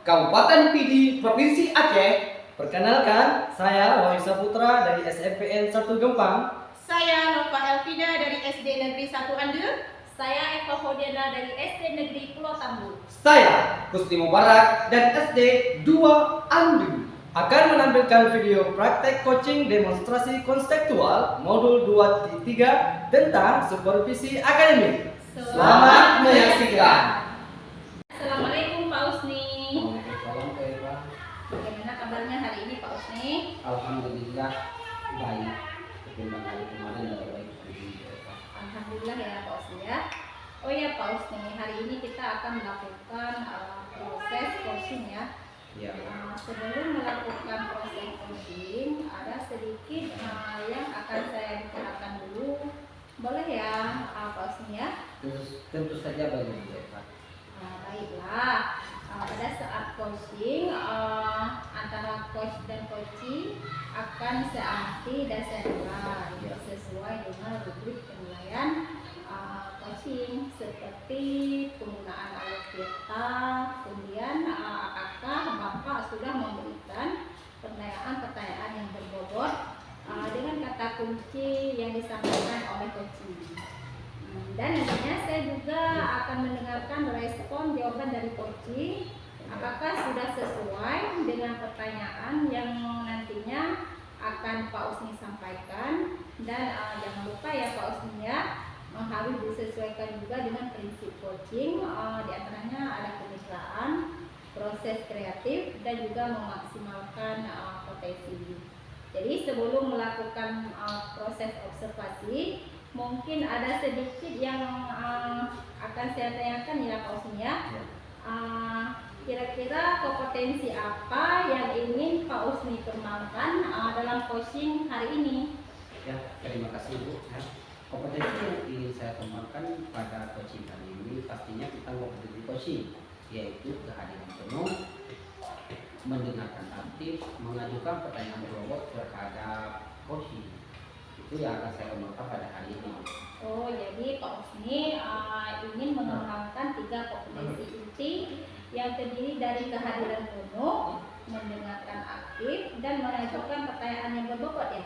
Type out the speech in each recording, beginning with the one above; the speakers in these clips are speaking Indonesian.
Kabupaten Pidi, Provinsi Aceh. Perkenalkan, saya Wahyu Saputra dari SMPN 1 Gempang. Saya Nova Elvida dari SD Negeri 1 Ande. Saya Eva Hodiana dari SD Negeri Pulau Tambun. Saya Kusti Mubarak dan SD 2 Andu akan menampilkan video praktek coaching demonstrasi konseptual modul 2.3 tentang supervisi akademik. Selamat menyaksikan. Assalamualaikum Pak Usni. Waalaikumsalam Kak Eva. Bagaimana kabarnya hari ini Pak Usni? Alhamdulillah baik. Ketimbang hari kemarin lebih baik. Alhamdulillah ya Pak Usni ya. Oh ya Pak Usni, hari ini kita akan melakukan proses coaching ya. Ya. Sebelum melakukan proses coaching, ada sedikit yang akan saya bicarakan dulu. Boleh ya Pak Usni ya? Tentu saja baik Eva. Baiklah, pada saat coaching antara coach dan coachee akan seamati dan senilai sesuai dengan rubrik penilaian coaching seperti penggunaan alat peta, kemudian apakah Bapak sudah memberikan pertanyaan-pertanyaan yang berbobot dengan kata kunci yang disampaikan oleh coachee. Dan nantinya saya juga akan mendengarkan respon jawaban dari coaching apakah sudah sesuai dengan pertanyaan yang nantinya akan Pak Usni sampaikan. Dan jangan lupa ya Pak Usni ya, harus disesuaikan juga dengan prinsip coaching, di antaranya ada kemitraan, proses kreatif, dan juga memaksimalkan potensi. Jadi sebelum melakukan proses observasi, mungkin ada sedikit yang akan saya tanyakan ya Pak Usni ya. Kira-kira kompetensi apa yang ingin Pak Usni kembangkan dalam coaching hari ini? Ya, terima kasih Bu. Ya. Kompetensi yang ingin saya kembangkan pada coaching kali ini pastinya kita kompetensi coaching, yaitu kehadiran penuh, mendengarkan aktif, mengajukan pertanyaan berbobot terhadap coaching. Itu yang akan saya kembangkan pada hari ini. Oh, jadi Pak Usni ingin mengembangkan 3 kompetensi inti yang terdiri dari kehadiran penuh, mendengarkan aktif, dan mengajukan pertanyaan yang berbobot ya.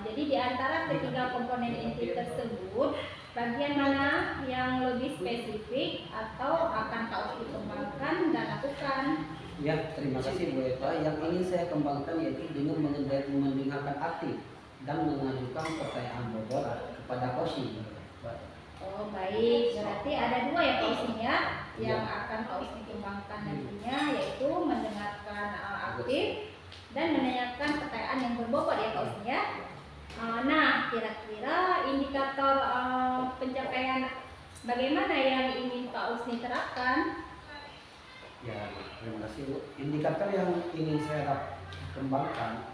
Jadi di antara ketiga komponen inti tersebut, bagian mana yang lebih spesifik atau akan Pak Usni kembangkan dan lakukan? Ya, terima kasih Bu Eva. Yang ingin saya kembangkan yaitu dengan mendengarkan aktif dan mengajukan pertanyaan bobot kepada coaching. Oh baik, berarti ada 2 ya Pak Usni ya, yang akan Pak Usni kembangkan nantinya, yaitu mendengarkan aktif dan menanyakan pertanyaan yang berbobot ya Pak Usni ya. Nah, kira-kira indikator pencapaian bagaimana yang ingin Pak Usni terapkan? Ya, terima kasih Bu. Indikator yang ingin saya kembangkan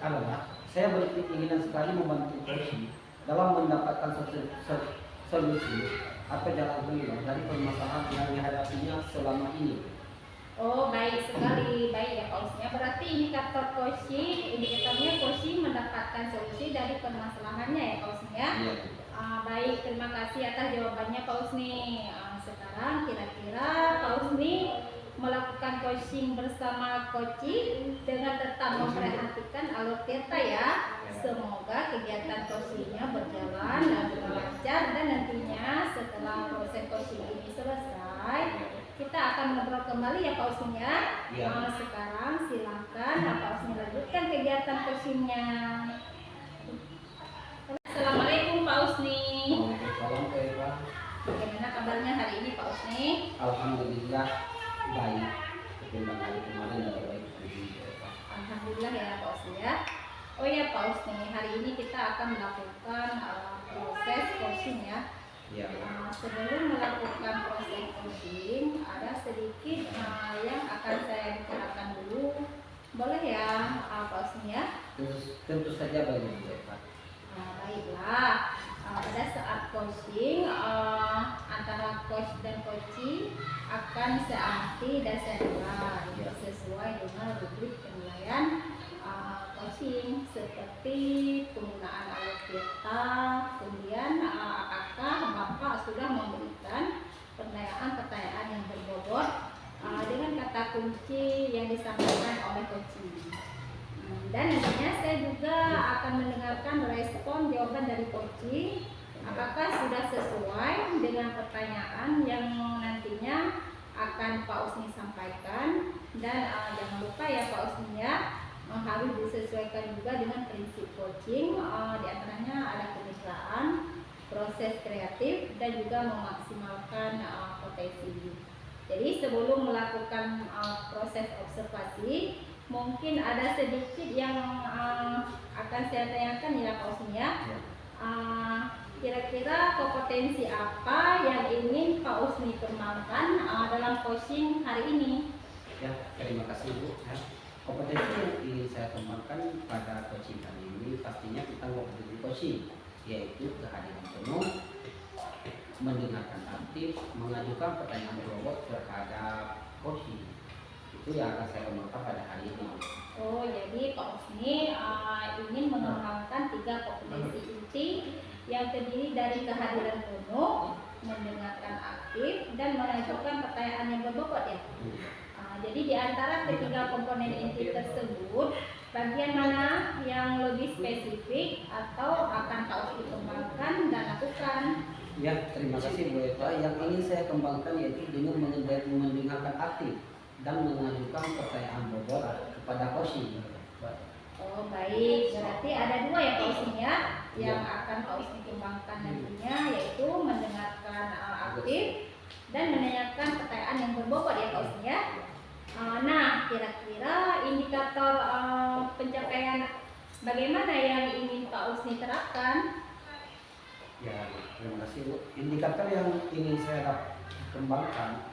adalah saya berkeinginan sekali membantu coaching dalam mendapatkan solusi atau jalan keluar dari permasalahan yang dihadapinya selama ini. Oh baik sekali, baik ya Pak Usni. Berarti indikatornya coaching mendapatkan solusi dari permasalahannya ya Pak Usni ya. Iya. Baik, terima kasih atas jawabannya Pak Usni. Sekarang kira-kira Pak Usni melakukan coaching bersama coaching dengan tetap memperhatikan alur theta ya. Semoga kegiatan coachingnya berjalan dan lancar, dan nantinya setelah proses coaching ini selesai, kita akan ngobrol kembali ya Pak Usni ya. Sekarang silakan Pak Usni lanjutkan kegiatan coachingnya. Assalamualaikum Pak Usni. Waalaikumsalam Kak Eva. Bagaimana kabarnya hari ini Pak Usni? Alhamdulillah baik. Ketimbang hari kemarin lebih baik. Alhamdulillah ya Pak Usni ya. Oh ya Pak Usni, hari ini kita akan melakukan proses coaching ya. Ya. Sebelum melakukan proses coaching, ada sedikit yang akan saya bicarakan dulu. Boleh ya Pak Usni ya? Tentu saja baik Bu Eva. Baiklah, pada saat coaching antara coach dan coachee akan seamati dan senilai sesuai dengan rubrik penilaian coaching seperti penggunaan alat peta, kemudian apakah Bapak sudah memberikan pertanyaan-pertanyaan yang berbobot dengan kata kunci yang disampaikan oleh coaching. Dan nantinya saya juga akan mendengarkan respon jawaban dari coaching. Apakah sudah sesuai dengan pertanyaan yang nantinya akan Pak Usni sampaikan. Dan jangan lupa ya Pak Usni ya, harus disesuaikan juga dengan prinsip coaching. Di antaranya ada kemitraan, proses kreatif, dan juga memaksimalkan potensi. Jadi sebelum melakukan proses observasi, mungkin ada sedikit yang akan saya tanyakan ya Pak Usni ya. Kira-kira kompetensi apa yang ingin Pak Usni kembangkan dalam coaching hari ini? Ya, terima kasih Bu. Ya. Kompetensi yang ingin saya kembangkan pada coaching kali ini pastinya kita menghadapi coaching, yaitu kehadiran penuh, mendengarkan aktif, mengajukan pertanyaan robot terhadap coaching. Itu yang akan saya kembangkan pada hari ini. Oh, jadi Pak Usni ingin mengembangkan 3 kompetensi inti yang terdiri dari kehadiran penuh, mendengarkan aktif, dan mengajukan pertanyaan yang berbobot ya. Jadi di antara ketiga komponen inti tersebut, bagian mana yang lebih spesifik atau akan Pak Usni kembangkan dan lakukan? Ya, terima kasih Bu Eva. Yang ingin saya kembangkan yaitu dengan mendengarkan aktif dan mengajukan pertanyaan bobot kepada coaching. Oh baik, berarti ada 2 ya Pak Usni ya, yang akan Pak Usni kembangkan nantinya, yaitu mendengarkan aktif dan menanyakan pertanyaan yang berbobot ya Pak Usni ya. Nah, kira-kira indikator pencapaian bagaimana yang ingin Pak Usni terapkan? Ya, terima kasih Bu. Indikator yang ingin saya kembangkan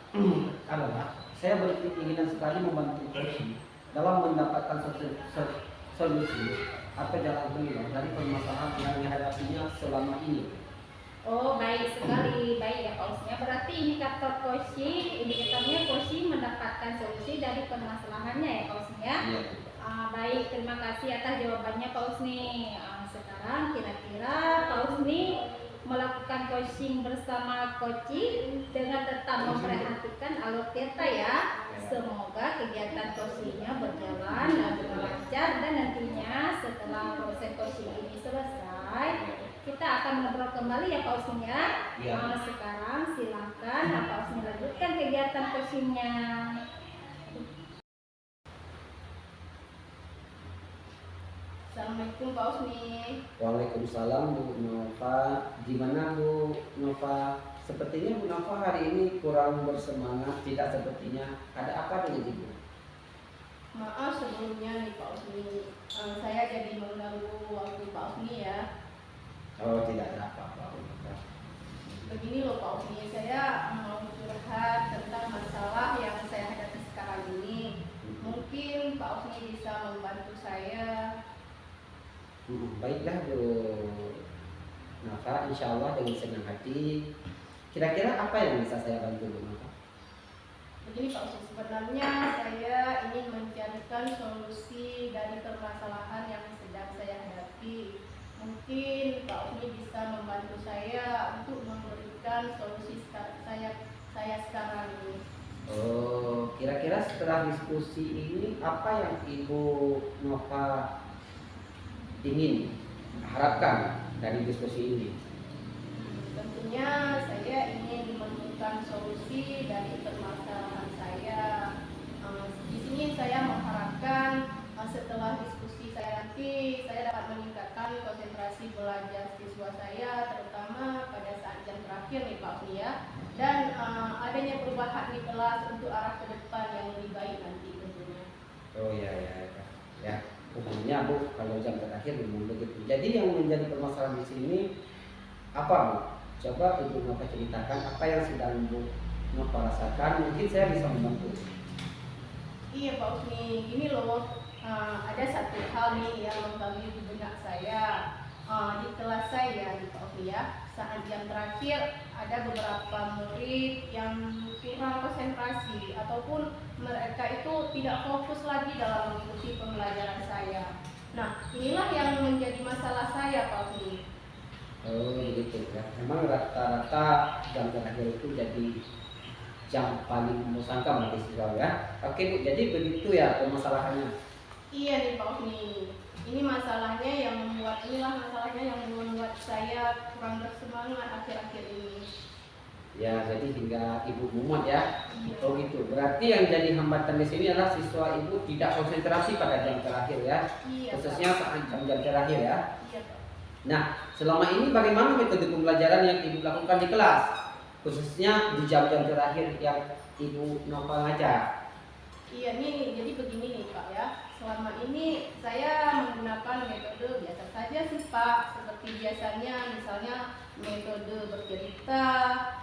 adalah saya berkeinginan sekali membantu coaching dalam mendapatkan solusi atau jalan keluar dari permasalahan yang dihadapinya selama ini. Oh baik sekali, baik ya Pak Usni. Berarti indikatornya coaching mendapatkan solusi dari permasalahannya ya Pak Usni ya. Iya. Baik, terima kasih atas jawabannya Pak Usni. Sekarang kira-kira Pak Usni melakukan coaching bersama coaching dengan tetap memperhatikan alur cerita ya. Semoga kegiatan coachingnya berjalan dengan lancar, dan nantinya setelah proses coaching ini selesai, kita akan ngobrol kembali ya Pak Usni ya. Sekarang silakan Pak Usni lanjutkan kegiatan coachingnya. Assalamualaikum Pak Usni. Waalaikumsalam Bu Nova. Gimana Bu Nova? Sepertinya Bu Nova hari ini kurang bersemangat, tidak sepertinya. Ada apa dengan Ibu? Maaf sebelumnya nih Pak Usni, saya jadi mengganggu waktu Pak Usni ya. Oh, tidak ada apa-apa Bu Nova. Begini loh Pak Usni, saya mau curhat tentang masalah yang saya hadapi sekarang ini. Mungkin Pak Usni bisa membantu saya. Baiklah Bu Nova, insya Allah dengan senang hati. Kira-kira apa yang bisa saya bantu Bu Nova? Begini Pak Usni, sebenarnya saya ingin mencarikan solusi dari permasalahan yang sedang saya hadapi. Mungkin Pak Usni bisa membantu saya untuk memberikan solusi saya sekarang ini. Oh, kira-kira setelah diskusi ini apa yang Ibu Nova ingin harapkan dari diskusi ini? Tentunya saya ingin menemukan solusi dari permasalahan saya. Di sini saya mengharapkan setelah diskusi saya nanti saya dapat meningkatkan konsentrasi belajar siswa saya, terutama pada saat jam terakhir nih Pak Usni ya. Dan adanya perubahan di kelas untuk arah ke depan yang lebih baik nanti tentunya. Oh ya. Umumnya Bu, kalau jam terakhir memang begitu. Jadi yang menjadi permasalahan di sini apa Bu? Coba Ibu Nova ceritakan apa yang sedang Bu Nova rasakan. Mungkin saya bisa membantu. Iya Pak Usni, gini loh, ada satu hal nih yang mengganggu di benak saya. Di kelas saya di Pak Usni ya, saat jam terakhir ada beberapa murid yang kurang konsentrasi ataupun mereka itu tidak fokus lagi dalam mengikuti pembelajaran saya. Nah, inilah yang menjadi masalah saya Pak Usni. Oh begitu ya. Memang rata-rata jam terakhir itu jadi yang paling membosankan bagi siswa ya. Oke Bu, jadi begitu ya permasalahannya. Iya nih Pak Ufni. Ini masalahnya yang membuat saya kurang bersemangat akhir-akhir ini. Ya, jadi hingga Ibu mumet ya. Iya. Oh gitu. Berarti yang jadi hambatan di sini adalah siswa Ibu tidak konsentrasi pada jam terakhir ya. Iya, Khususnya Pak. saat jam-jam terakhir ya. Iya, Pak. Nah, selama ini bagaimana metode pembelajaran yang Ibu lakukan di kelas? Khususnya di jam-jam terakhir yang Ibu Nova ngajar. Iya nih, jadi begini nih Pak ya. Selama ini saya menggunakan metode biasa saja sih Pak. Seperti biasanya misalnya metode bercerita.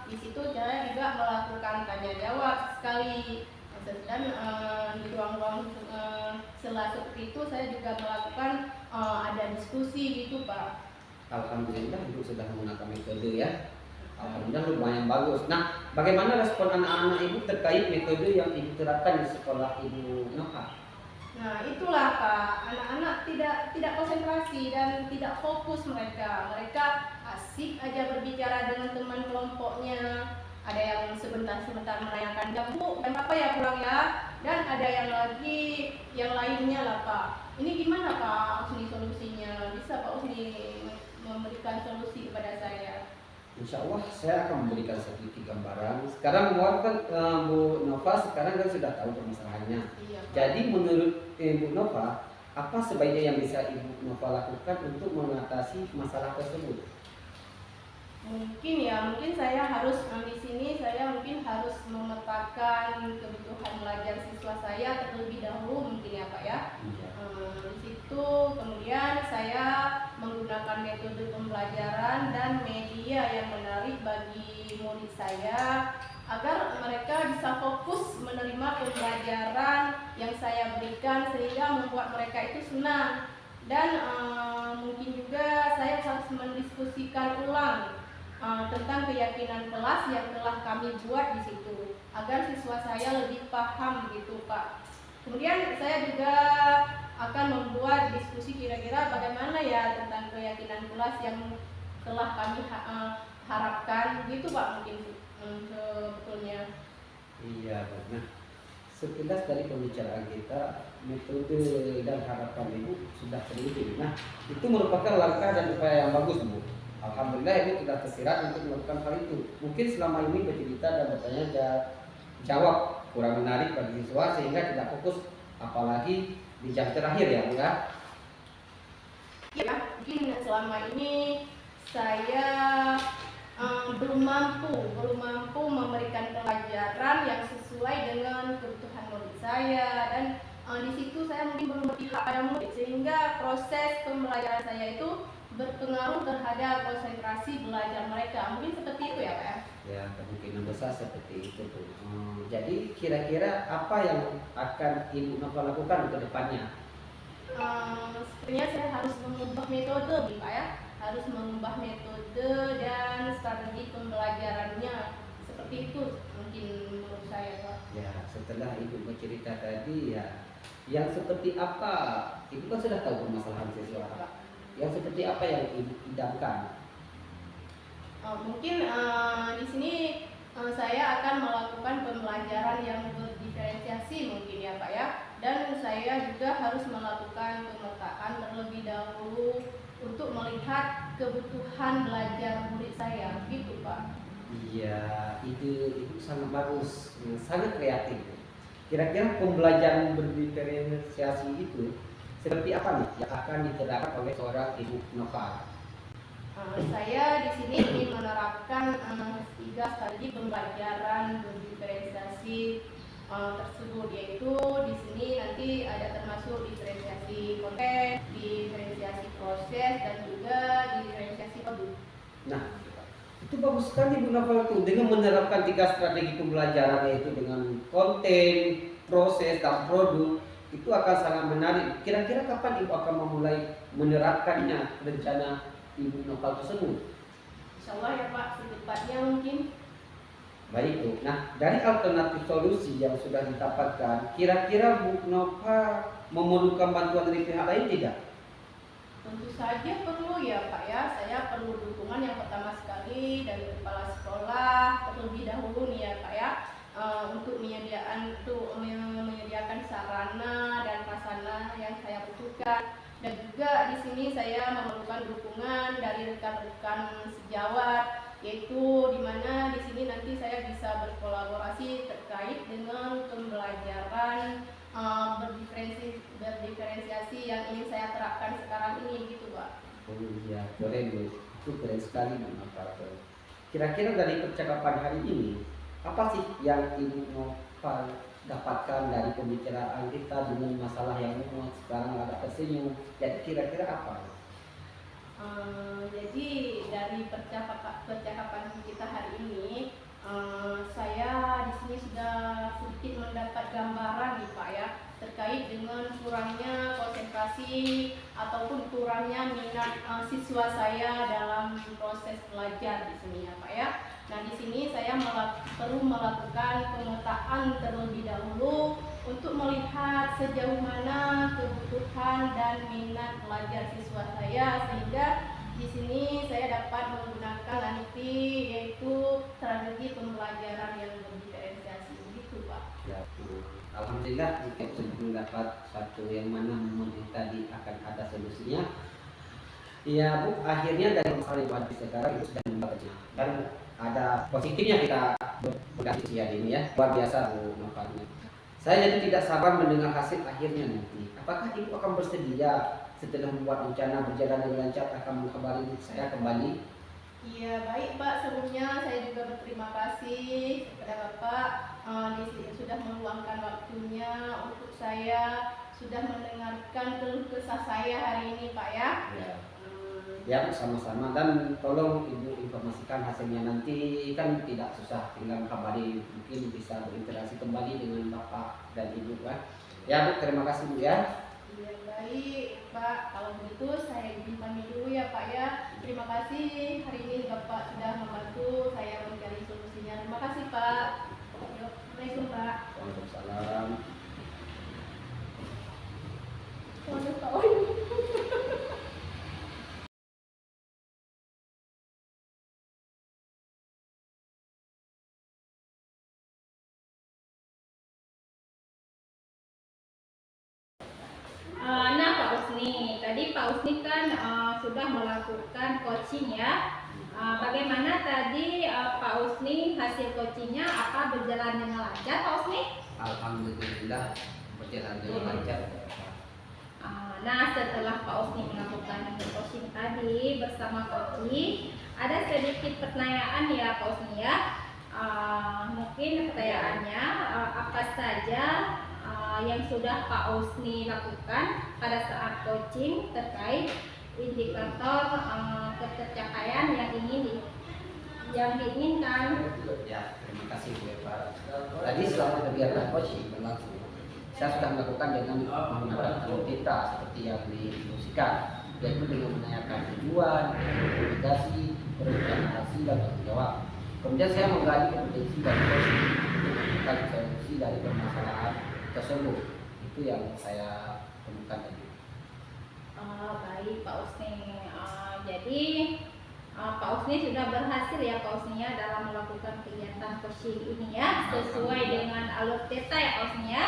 Di situ saya juga melakukan tanya jawab sekali. Dan di ruang-ruang sela seperti itu saya juga melakukan ada diskusi gitu Pak. Alhamdulillah Ibu sudah menggunakan metode ya. Alhamdulillah lumayan bagus. Nah, bagaimana respon anak-anak Ibu terkait metode yang Ibu terapkan di sekolah Ibu Nova? Nah itulah Pak, anak-anak tidak konsentrasi dan tidak fokus mereka. Mereka asik aja berbicara dengan teman kelompoknya. Ada yang sebentar-sebentar menanyakan jam Bu, jam apa ya pulang ya? Dan ada yang lainnya lah Pak. Ini gimana Pak Usni solusinya? Bisa Pak Usni memberikan solusi kepada saya? Insya Allah saya akan memberikan sedikit gambaran. Sekarang Bu Nova sekarang kan sudah tahu permasalahannya. Iya, Pak. Jadi menurut Ibu Nova, apa sebaiknya yang bisa Ibu Nova lakukan untuk mengatasi masalah tersebut? Mungkin saya harus di sini saya mungkin harus memetakan kebutuhan belajar siswa saya terlebih dahulu mungkin ya Pak ya. Iya. Di situ kemudian saya menggunakan metode pembelajaran dan media yang menarik bagi murid saya agar mereka bisa fokus menerima pembelajaran yang saya berikan sehingga membuat mereka itu senang. Dan mungkin juga saya harus mendiskusikan ulang tentang keyakinan kelas yang telah kami buat di situ agar siswa saya lebih paham gitu Pak. Kemudian saya juga akan membuat diskusi kira-kira bagaimana ya tentang keyakinan kelas yang telah kami harapkan gitu Pak mungkin sebetulnya. Iya, Bu. Nah, sekilas dari pembicaraan kita, metode dan harapan Ibu sudah teruji. Nah, itu merupakan langkah dan upaya yang bagus, Bu. Alhamdulillah Ibu sudah tersirat untuk melakukan hal itu. Mungkin selama ini bercerita dan bertanya jawab kurang menarik bagi siswa sehingga tidak fokus, apalagi di jam terakhir ya, Bu ya. Ya, mungkin selama ini saya belum mampu memberikan pelajaran yang sesuai dengan kebutuhan murid saya dan di situ saya mungkin belum berpihak pada murid sehingga proses pembelajaran saya itu berpengaruh terhadap konsentrasi belajar mereka. Mungkin seperti itu ya Pak? Ya, kemungkinan besar seperti itu, Bu. Jadi kira-kira apa yang akan Ibu Nova lakukan ke depannya? Sebenarnya saya harus mengubah metode nih Pak ya. Harus mengubah metode dan strategi pembelajarannya. Seperti itu mungkin menurut saya Pak. Ya, setelah Ibu bercerita tadi ya, yang seperti apa? Ibu kan sudah tahu permasalahan siswa. Yang seperti apa yang Ibu idamkan? Mungkin di sini saya akan melakukan pembelajaran yang berdiferensiasi mungkin ya Pak ya. Dan saya juga harus melakukan pemetaan terlebih dahulu untuk melihat kebutuhan belajar murid saya, gitu Pak. Iya, itu sangat bagus, sangat kreatif. Kira-kira pembelajaran berdiferensiasi itu seperti apa nih yang akan diterapkan oleh seorang Ibu Nova? Saya di sini ingin menerapkan 3 strategi pembelajaran berdiferensiasi tersebut, yaitu di sini nanti ada termasuk diferensiasi konten, diferensiasi proses dan juga diferensiasi produk. Nah, itu bagus sekali Bu Nova itu dengan menerapkan 3 strategi pembelajaran yaitu dengan konten, proses dan produk itu akan sangat menarik. Kira-kira kapan Ibu akan memulai menerapkannya rencana Ibu Nova tersebut? Insya Allah ya Pak, secepatnya mungkin. Baik Bu. Nah, dari alternatif solusi yang sudah didapatkan, kira-kira Bu Nova memerlukan bantuan dari pihak lain tidak? Tentu saja perlu ya Pak ya. Saya perlu dukungan yang pertama sekali dari kepala sekolah terlebih dahulu nih ya Pak ya. untuk menyediakan sarana dan prasarana yang saya butuhkan. Dan juga di sini saya memerlukan dukungan dari rekan-rekan sejawat, yaitu di mana di sini nanti saya bisa berkolaborasi terkait dengan pembelajaran berdiferensiasi yang ingin saya terapkan sekarang ini gitu Pak. Oh iya, keren Bu. Itu keren sekali Pak. Kira-kira dari percakapan hari ini, apa sih yang Ibu mau dapatkan dari pembicaraan kita dengan masalah yang umum sekarang agak tersenyum? Jadi kira-kira apa? Jadi dari percakapan kita hari ini, saya di sini sudah sedikit mendapat gambaran nih Pak ya, terkait dengan kurangnya konsentrasi ataupun kurangnya minat siswa saya dalam proses belajar di sini ya Pak ya. Nah di sini saya perlu melakukan pemetaan terlebih dahulu untuk melihat sejauh mana kebutuhan dan minat belajar siswa saya, sehingga di sini saya dapat menggunakan nanti yaitu strategi pembelajaran yang berdiferensiasi begitu Pak. Ya, alhamdulillah kita sudah mendapat satu yang mana yang tadi akan ada solusinya. Ya Bu, akhirnya dari masalah yang sekarang itu sudah membaca dan ada positifnya kita berdiskusi hari ini ya, luar biasa Bu manfaatnya. Saya jadi tidak sabar mendengar hasil akhirnya nanti. Apakah Ibu akan bersedia setelah membuat rencana berjalan dengan lancar akan mengkabari saya kembali? Iya baik Pak, sebelumnya saya juga berterima kasih kepada Bapak sudah meluangkan waktunya untuk saya, sudah mendengarkan keluh kesah saya hari ini Pak ya. Ya sama-sama, dan tolong Ibu informasikan hasilnya nanti, kan tidak susah, tinggal kabari, mungkin bisa berinteraksi kembali dengan Bapak dan Ibu Pak. Ya Bu, terima kasih Bu ya. Iya baik Pak, kalau begitu saya izin pamit dulu ya Pak ya. Terima kasih hari ini Bapak sudah membantu saya mencari solusinya. Terima kasih Pak. Assalamualaikum Pak. Waalaikumsalam. Selamat tahun. Nah Pak Usni, tadi Pak Usni kan sudah melakukan coaching ya. Bagaimana tadi Pak Usni hasil coachingnya, apa berjalan dengan lancar Pak Usni? Alhamdulillah berjalan dengan lancar. Nah setelah Pak Usni melakukan coaching tadi bersama coaching, ada sedikit pertanyaan ya Pak Usni ya. Mungkin pertanyaannya apa saja yang sudah Pak Usni lakukan pada saat coaching terkait indikator ketercapaian yang diinginkan. Ya, terima kasih Bu Eva. Tadi selama kegiatan coaching berlangsung, saya sudah melakukan dengan menggunakan kita seperti yang diinstruksikan, yaitu dengan menanyakan tujuan, komunikasi, presentasi dan tanggung jawab. Kemudian saya menggali kompetensi dan coaching untuk menemukan solusi dari permasalahan tersebut. Itu yang saya temukan tadi. Baik Pak Usni. Jadi Pak Usni sudah berhasil ya Pak Usni ya dalam melakukan kegiatan coaching ini ya, sesuai dengan alur theta ya Pak Usni ya.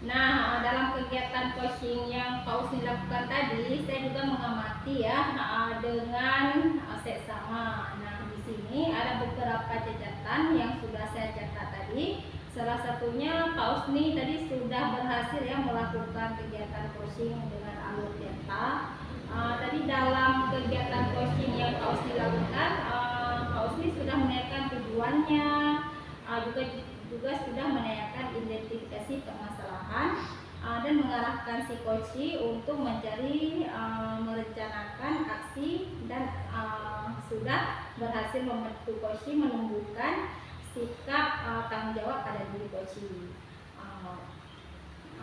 Nah dalam kegiatan coaching yang Pak Usni lakukan tadi, saya juga mengamati ya dengan seksama. Nah di sini ada beberapa catatan yang sudah saya catat tadi. Salah satunya Pak Usni tadi sudah berhasil ya melakukan kegiatan coaching dengan alur theta. Tadi dalam kegiatan coaching yang Pak Usni lakukan, Pak Usni sudah menanyakan tujuannya, juga sudah menanyakan identifikasi permasalahan dan mengarahkan si coach untuk mencari merencanakan aksi dan sudah berhasil membantu coach menumbuhkan sikap tanggung jawab pada diri coach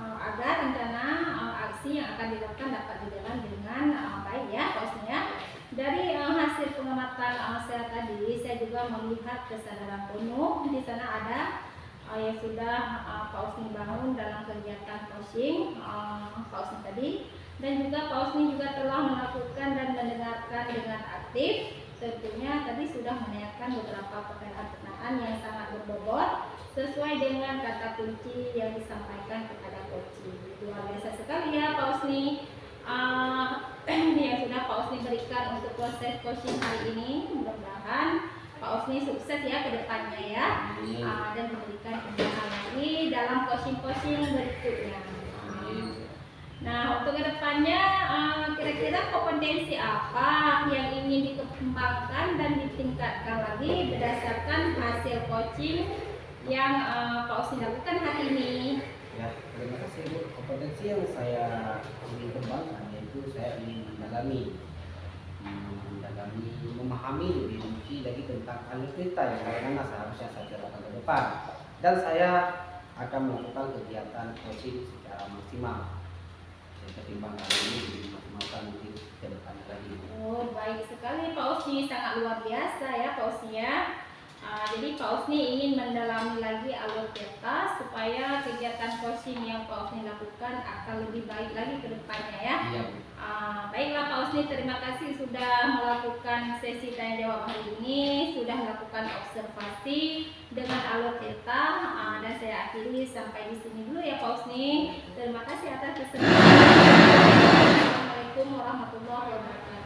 agar rencana aksi yang akan dilakukan dapat berjalan dengan baik ya coachnya. Dari hasil pengamatan saya tadi, saya juga melihat kesadaran penuh di sana ada yang sudah Pak Usni bangun dalam kegiatan coaching Pak Usni tadi, dan juga Pak Usni juga telah melakukan dan mendengarkan dengan aktif tentunya tadi sudah menanyakan beberapa pertanyaan-pertanyaan yang sangat berbobot sesuai dengan kata kunci yang disampaikan kepada coaching. Luar biasa sekali ya Pak Usni yang sudah Pak Usni berikan untuk proses coaching hari ini. Mudah-mudahan Pak Usni sukses ya ke depannya ya, dan memberikan kemudahan lagi dalam coaching-coaching berikutnya. Nah, untuk kedepannya kira-kira kompetensi apa yang ingin dikembangkan dan ditingkatkan lagi berdasarkan hasil coaching yang Pak Usni lakukan hari ini? Ya, terima kasih Bu. Kompetensi yang saya ingin kembangkan yaitu saya ingin mendalami, memahami lebih rinci lagi tentang alur cerita yang bagaimana seharusnya saya jalankan ke depan. Dan saya akan melakukan kegiatan coaching secara maksimal. Ketimbang kali ini dimaksimalkan mungkin ke depannya lagi. Oh, baik sekali Pak Usni, sangat luar biasa ya Pak Usni ya. Jadi Pak Usni ingin mendalami lagi alur peta supaya kegiatan coaching yang Pak Usni lakukan akan lebih baik lagi ke depannya ya. Iya, Bu. Baiklah Pak Usni, terima kasih sudah melakukan sesi tanya jawab hari ini, sudah melakukan observasi dengan alur peta, dan saya akhiri sampai di sini dulu ya Pak Usni. Terima kasih atas kesempatan. Assalamualaikum warahmatullahi wabarakatuh.